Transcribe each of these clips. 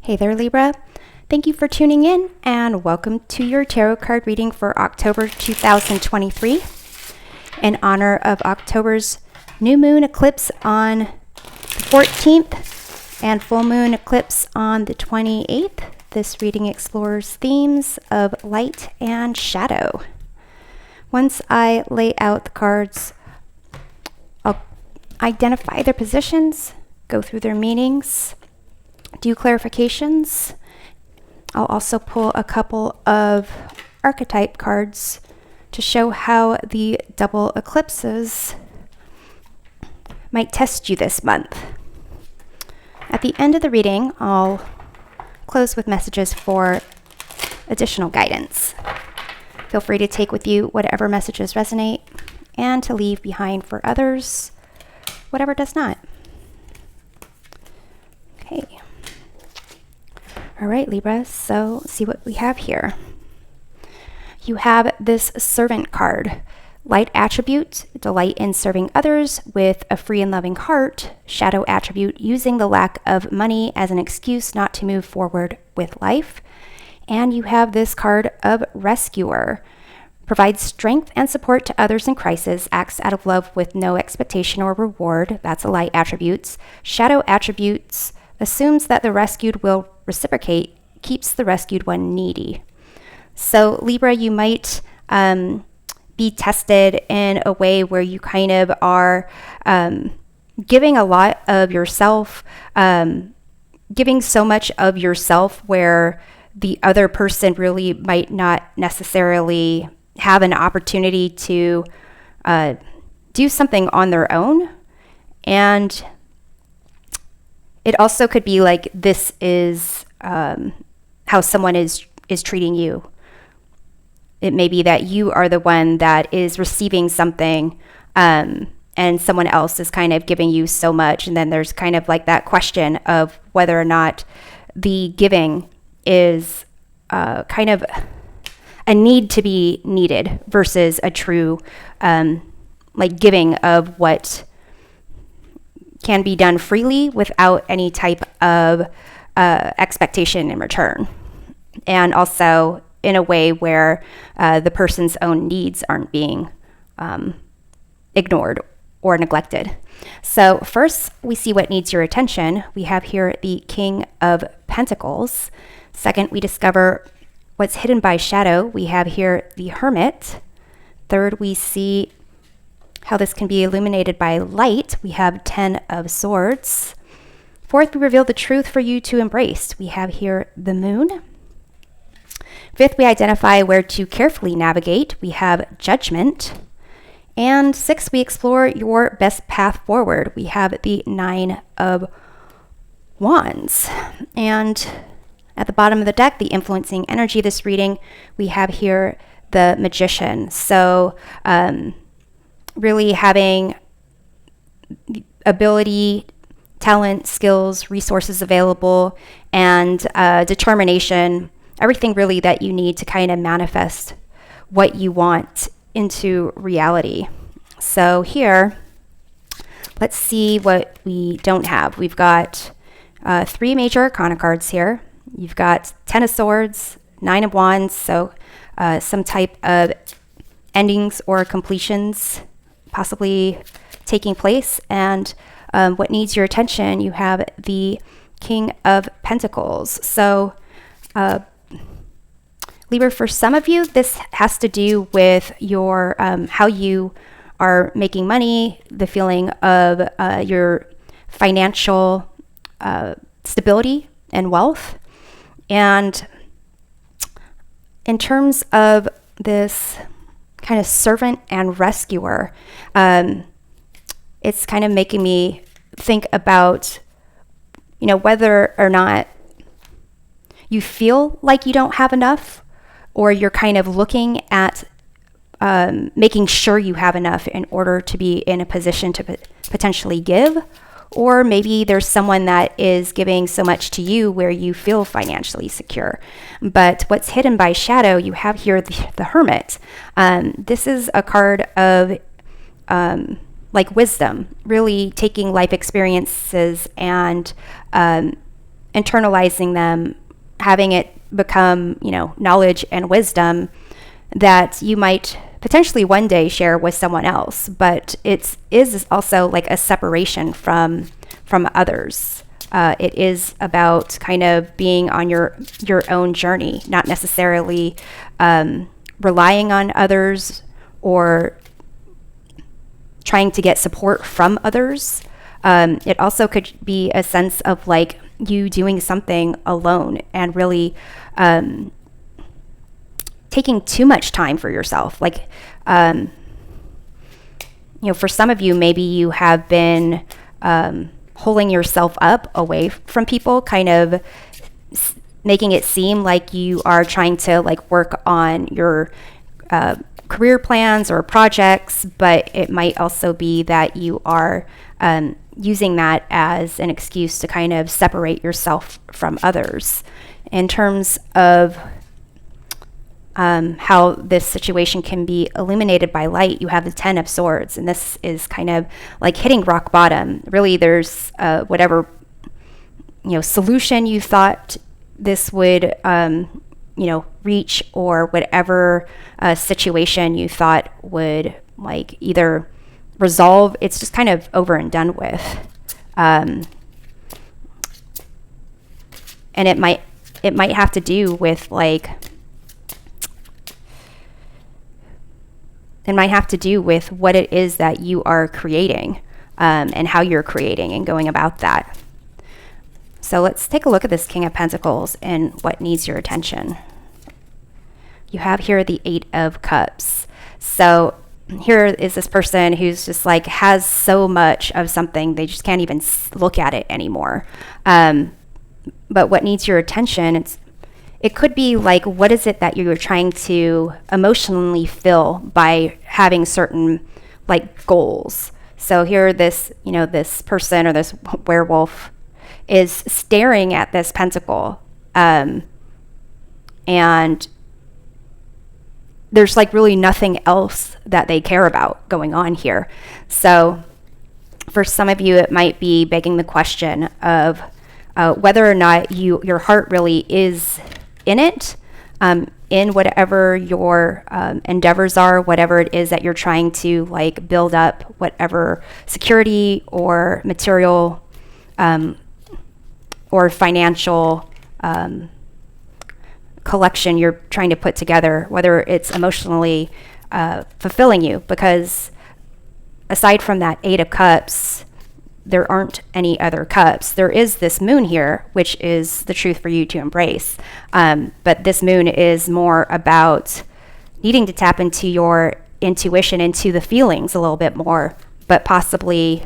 Hey there, Libra. Thank you for tuning in and welcome to your tarot card reading for October 2023 in honor of October's new moon eclipse on the 14th and full moon eclipse on the 28th. This reading explores themes of light and shadow. Once I lay out the cards, I'll identify their positions, go through their meanings, do clarifications. I'll also pull a couple of archetype cards to show how the double eclipses might test you this month. At the end of the reading, I'll close with messages for additional guidance. Feel free to take with you whatever messages resonate and to leave behind for others whatever does not. Okay. All right, Libra, so see what we have here. You have this servant card. Light attribute, delight in serving others with a free and loving heart. Shadow attribute, using the lack of money as an excuse not to move forward with life. And you have this card of rescuer. Provides strength and support to others in crisis, acts out of love with no expectation or reward. That's a light attributes. Shadow attributes, assumes that the rescued will reciprocate, keeps the rescued one needy. So Libra, you might be tested in a way where you kind of are giving a lot of yourself, giving so much of yourself where the other person really might not necessarily have an opportunity to do something on their own. And it also could be like this is how someone is treating you. It may be that you are the one that is receiving something and someone else is kind of giving you so much. And then there's kind of like that question of whether or not the giving is kind of a need to be needed versus a true like giving of what can be done freely without any type of expectation in return. And also in a way where the person's own needs aren't being ignored or neglected. So first, we see what needs your attention. We have here the King of Pentacles. Second, we discover what's hidden by shadow. We have here the Hermit. Third, we see how this can be illuminated by light. We have 10 of Swords. Fourth, we reveal the truth for you to embrace. We have here the Moon. Fifth, we identify where to carefully navigate. We have Judgment. And sixth, we explore your best path forward. We have the 9 of Wands. And at the bottom of the deck, the influencing energy of this reading, we have here the Magician. So really having ability, talent, skills, resources available, and determination, everything really that you need to kind of manifest what you want into reality. So here, let's see what we don't have. We've got 3 major arcana cards here. You've got 10 of Swords, 9 of Wands, so some type of endings or completions possibly taking place. And what needs your attention, you have the King of Pentacles. So Libra, for some of you, this has to do with your how you are making money, the feeling of your financial stability and wealth. And in terms of this kind of servant and rescuer, it's kind of making me think about, you know, whether or not you feel like you don't have enough, or you're kind of looking at making sure you have enough in order to be in a position to potentially give. Or maybe there's someone that is giving so much to you where you feel financially secure. But what's hidden by shadow, you have here the Hermit. This is a card of like wisdom, really taking life experiences and internalizing them, having it become, knowledge and wisdom that you might potentially one day share with someone else. But it is also like a separation from others. It is about kind of being on your own journey, not necessarily relying on others or trying to get support from others. It also could be a sense of like you doing something alone and really taking too much time for yourself. Like, for some of you, maybe you have been holding yourself up away from people, kind of making it seem like you are trying to like work on your career plans or projects, but it might also be that you are using that as an excuse to kind of separate yourself from others. In terms of how this situation can be illuminated by light, you have the Ten of Swords, and this is kind of like hitting rock bottom. Really, there's whatever solution you thought this would reach, or whatever situation you thought would like either resolve, it's just kind of over and done with. And it might have to do with like what it is that you are creating, and how you're creating and going about that. So let's take a look at this King of Pentacles and what needs your attention. You have here the Eight of Cups. So here is this person who's just like has so much of something they just can't even look at it anymore. But what needs your attention, it could be like, what is it that you're trying to emotionally fill by having certain like goals? So here this person or this werewolf is staring at this pentacle, and there's like really nothing else that they care about going on here. So for some of you, it might be begging the question of whether or not your heart really is in it, in whatever your endeavors are, whatever it is that you're trying to like build up, whatever security or material or financial collection you're trying to put together, whether it's emotionally fulfilling you. Because aside from that Eight of Cups, there aren't any other cups. There is this moon here, which is the truth for you to embrace. But this moon is more about needing to tap into your intuition, into the feelings a little bit more, but possibly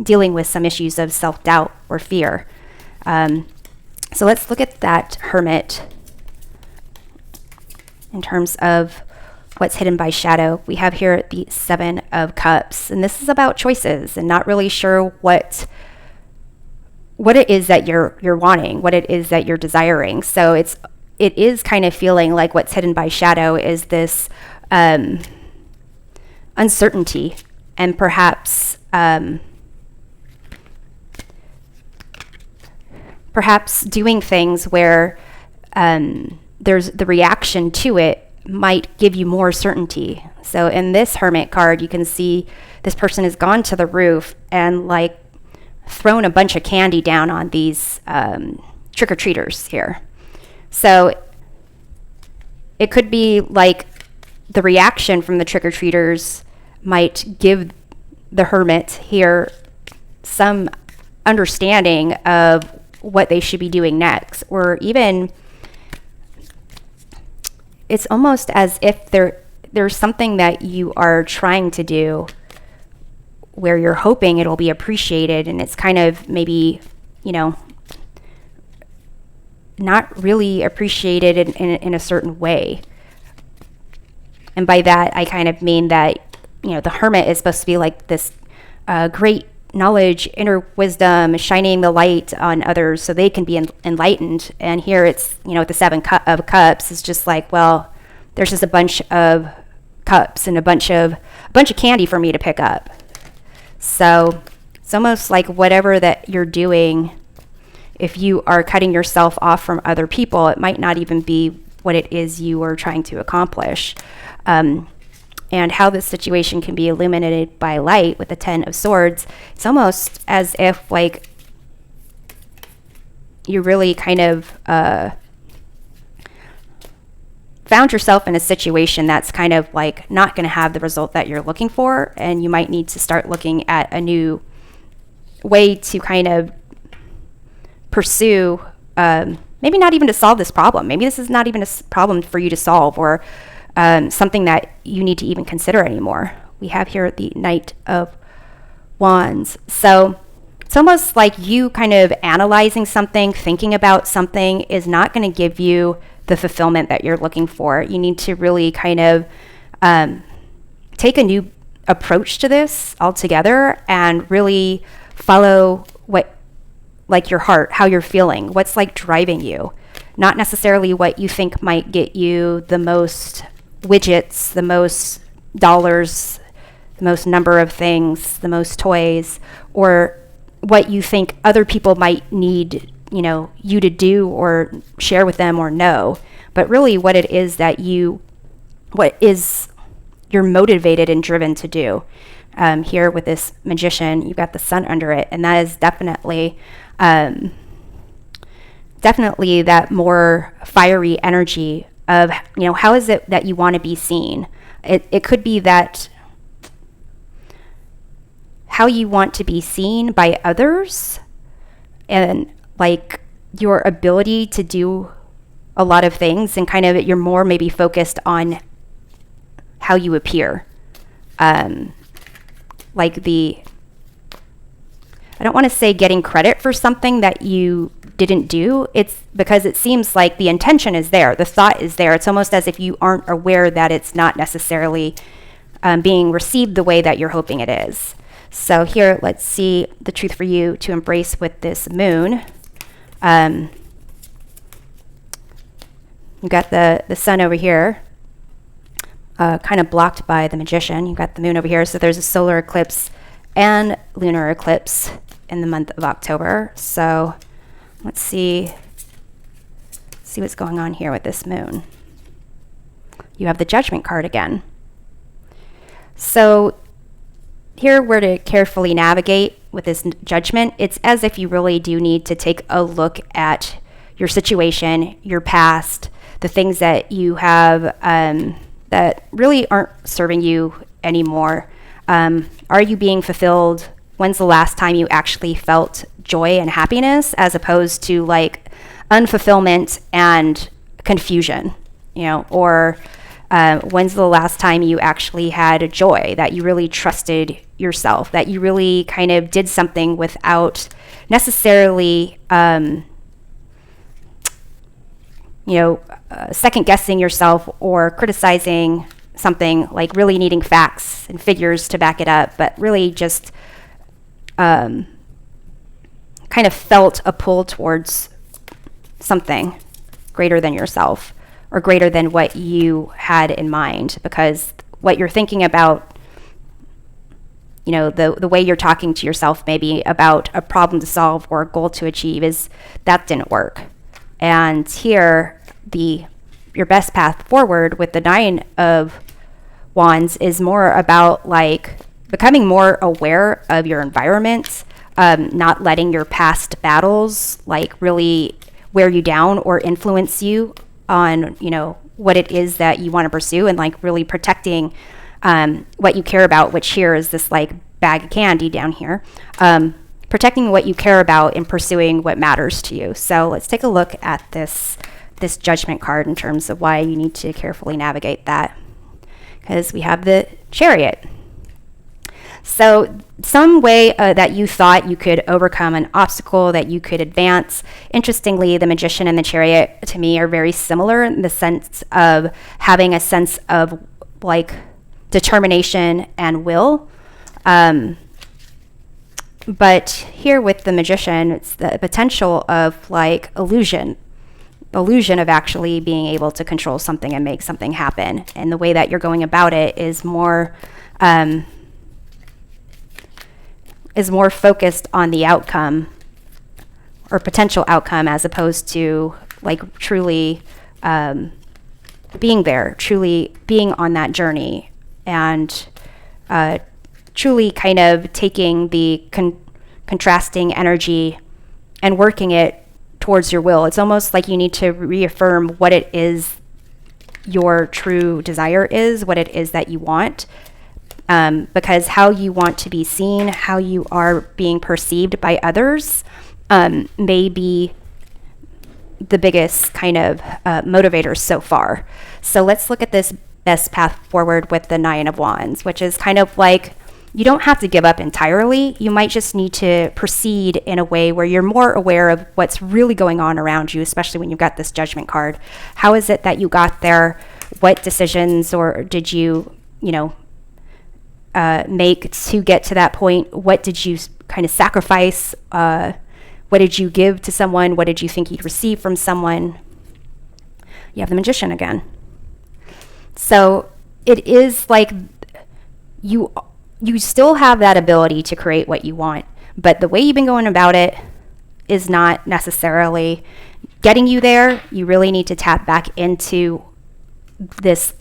dealing with some issues of self-doubt or fear. So let's look at that Hermit in terms of what's hidden by shadow. We have here the Seven of Cups, and this is about choices and not really sure what it is that you're wanting, what it is that you're desiring. So it is kind of feeling like what's hidden by shadow is this uncertainty, and perhaps doing things where there's the reaction to it might give you more certainty. So in this Hermit card, you can see this person has gone to the roof and like thrown a bunch of candy down on these trick-or-treaters here. So it could be like the reaction from the trick-or-treaters might give the Hermit here some understanding of what they should be doing next, or even it's almost as if there's something that you are trying to do where you're hoping it'll be appreciated, and it's kind of maybe, not really appreciated in a certain way. And by that, I kind of mean that, the Hermit is supposed to be like this great knowledge, inner wisdom, shining the light on others so they can be enlightened. And here it's, the Seven of Cups is just like, well, there's just a bunch of cups and a bunch of candy for me to pick up. So it's almost like whatever that you're doing if you are cutting yourself off from other people, it might not even be what it is you are trying to accomplish. And how this situation can be illuminated by light with the Ten of Swords, it's almost as if like you really kind of found yourself in a situation that's kind of like not going to have the result that you're looking for, and you might need to start looking at a new way to kind of pursue, maybe not even to solve this problem. Maybe this is not even a problem for you to solve, or something that you need to even consider anymore. We have here the Knight of Wands. So it's almost like you kind of analyzing something, thinking about something is not going to give you the fulfillment that you're looking for. You need to really kind of take a new approach to this altogether and really follow what, like your heart, how you're feeling, what's like driving you, not necessarily what you think might get you the most widgets, the most dollars, the most number of things, the most toys, or what you think other people might need, you to do or share with them or know, but really what it is that you're motivated and driven to do. Here with this Magician, you've got the Sun under it, and that is definitely that more fiery energy of, how is it that you want to be seen? It could be that how you want to be seen by others, and like your ability to do a lot of things, and kind of you're more maybe focused on how you appear. I don't want to say getting credit for something that you didn't do. It's because it seems like the intention is there, the thought is there. It's almost as if you aren't aware that it's not necessarily being received the way that you're hoping it is. So here, let's see the truth for you to embrace with this Moon. You got the Sun over here, kind of blocked by the Magician. You got the Moon over here. So there's a solar eclipse and lunar eclipse in the month of October. So let's see what's going on here with this Moon. You have the Judgment card again. So here we're to carefully navigate with this Judgment. It's as if you really do need to take a look at your situation, your past, the things that you have that really aren't serving you anymore. Are you being fulfilled? When's the last time you actually felt joy and happiness, as opposed to like unfulfillment and confusion, or when's the last time you actually had joy, that you really trusted yourself, that you really kind of did something without necessarily, second guessing yourself or criticizing something, like really needing facts and figures to back it up, but really just kind of felt a pull towards something greater than yourself, or greater than what you had in mind, because what you're thinking about, the way you're talking to yourself maybe about a problem to solve or a goal to achieve is that didn't work. And here, your best path forward with the Nine of Wands is more about like becoming more aware of your environment, not letting your past battles like really wear you down or influence you on, what it is that you want to pursue, and like really protecting what you care about, which here is this like bag of candy down here, protecting what you care about and pursuing what matters to you. So let's take a look at this Judgment card in terms of why you need to carefully navigate that, because we have the Chariot. So some way that you thought you could overcome an obstacle, that you could advance. Interestingly, the Magician and the Chariot to me are very similar in the sense of having a sense of like determination and will. But here with the Magician, it's the potential of like illusion of actually being able to control something and make something happen. And the way that you're going about it is more focused on the outcome. or potential outcome, as opposed to like truly being there, truly being on that journey, and truly kind of taking the contrasting energy and working it towards your will. It's almost like you need to reaffirm what it is your true desire is, what it is that you want, because how you want to be seen, how you are being perceived by others, may be the biggest kind of motivators so far. So let's look at this best path forward with the Nine of Wands, which is kind of like, you don't have to give up entirely. You might just need to proceed in a way where you're more aware of what's really going on around you, especially when you've got this Judgment card. How is it that you got there? What decisions or did you make to get to that point? What did you kind of sacrifice? What did you give to someone? What did you think you'd receive from someone? You have the Magician again. So it is like you still have that ability to create what you want, but the way you've been going about it is not necessarily getting you there. You really need to tap back into this,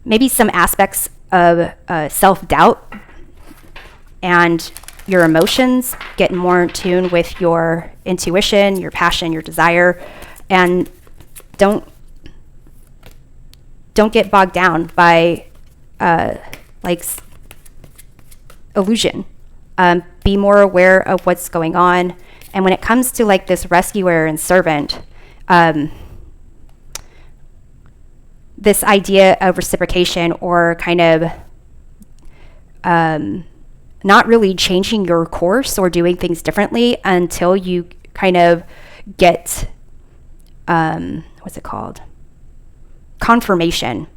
maybe some aspects of self-doubt and your emotions, get more in tune with your intuition, your passion, your desire, and don't get bogged down by illusion. Be more aware of what's going on. And when it comes to like this rescuer and servant, this idea of reciprocation, or kind of not really changing your course or doing things differently until you kind of get what's it called? Confirmation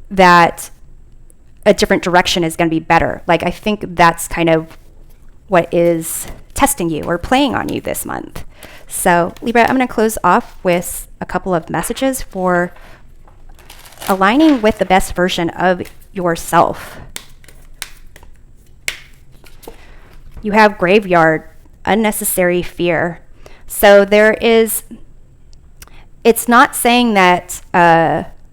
that a different direction is going to be better. Like, I think that's kind of what is testing you or playing on you this month. So Libra, I'm going to close off with a couple of messages for aligning with the best version of yourself. You have Graveyard, unnecessary fear. So it's not saying that,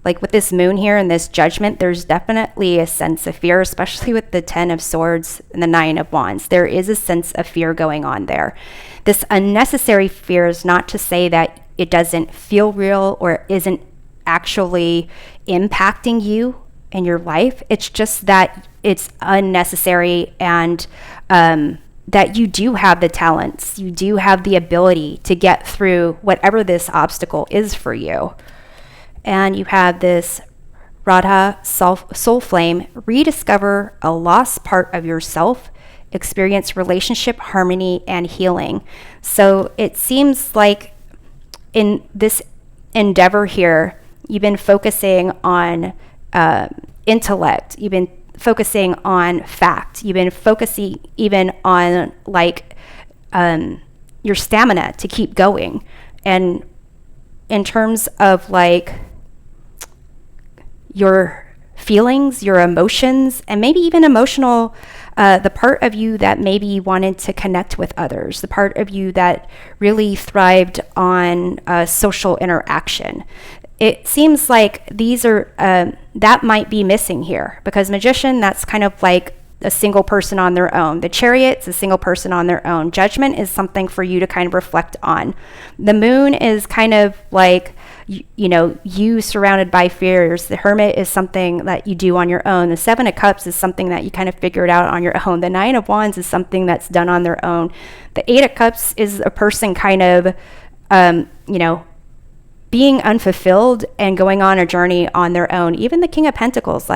like with this moon here and this Judgment, there's definitely a sense of fear, especially with the 10 of Swords and the 9 of Wands. There is a sense of fear going on there. This unnecessary fear is not to say that it doesn't feel real or isn't actually impacting you in your life. It's just that it's unnecessary, and that you do have the talents, you do have the ability to get through whatever this obstacle is for you. And you have this Radha soul flame, rediscover a lost part of yourself, experience relationship harmony and healing. So it seems like in this endeavor here, you've been focusing on intellect, you've been focusing on fact, you've been focusing even on like your stamina to keep going. And in terms of like your feelings, your emotions, and maybe even emotional, the part of you that maybe wanted to connect with others, the part of you that really thrived on social interaction. It seems like these are, that might be missing here, because Magician, that's kind of like a single person on their own. The Chariot's a single person on their own. Judgment is something for you to kind of reflect on. The Moon is kind of like, you surrounded by fears. The Hermit is something that you do on your own. The 7 of Cups is something that you kind of figured out on your own. The 9 of Wands is something that's done on their own. The 8 of Cups is a person kind of, being unfulfilled and going on a journey on their own. Even the King of Pentacles,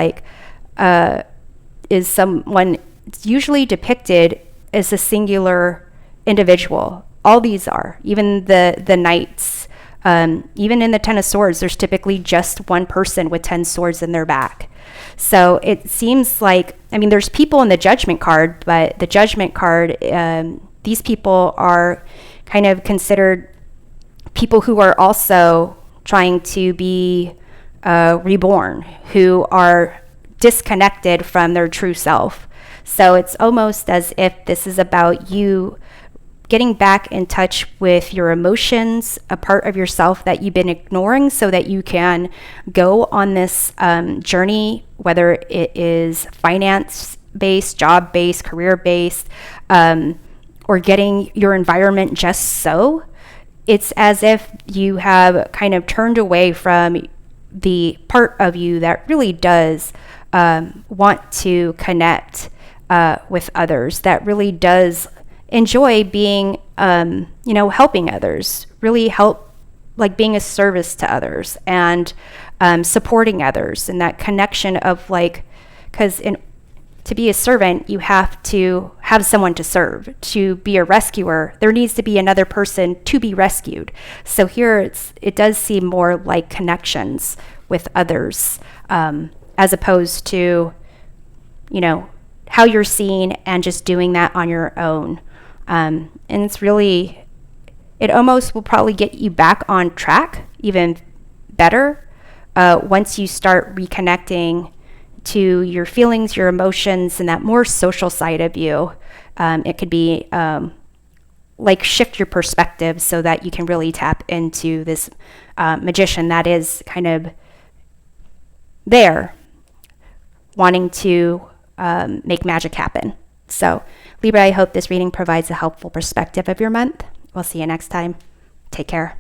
is someone, it's usually depicted as a singular individual. All these are, even the Knights, even in the 10 of Swords, there's typically just one person with 10 swords in their back. So it seems like, there's people in the Judgment card, but the Judgment card, these people are kind of considered people who are also trying to be reborn, who are disconnected from their true self. So it's almost as if this is about you getting back in touch with your emotions, a part of yourself that you've been ignoring, so that you can go on this journey, whether it is finance-based, job-based, career-based, or getting your environment just so. It's as if you have kind of turned away from the part of you that really does want to connect with others, that really does enjoy being, helping others, really help, like being a service to others and supporting others, and that connection of because to be a servant, you have to have someone to serve. To be a rescuer, there needs to be another person to be rescued. So here it does seem more like connections with others, as opposed to, how you're seen and just doing that on your own. And it almost will probably get you back on track even better once you start reconnecting to your feelings, your emotions, and that more social side of you. It could be shift your perspective so that you can really tap into this magician that is kind of there wanting to make magic happen. So Libra, I hope this reading provides a helpful perspective of your month. We'll see you next time. Take care.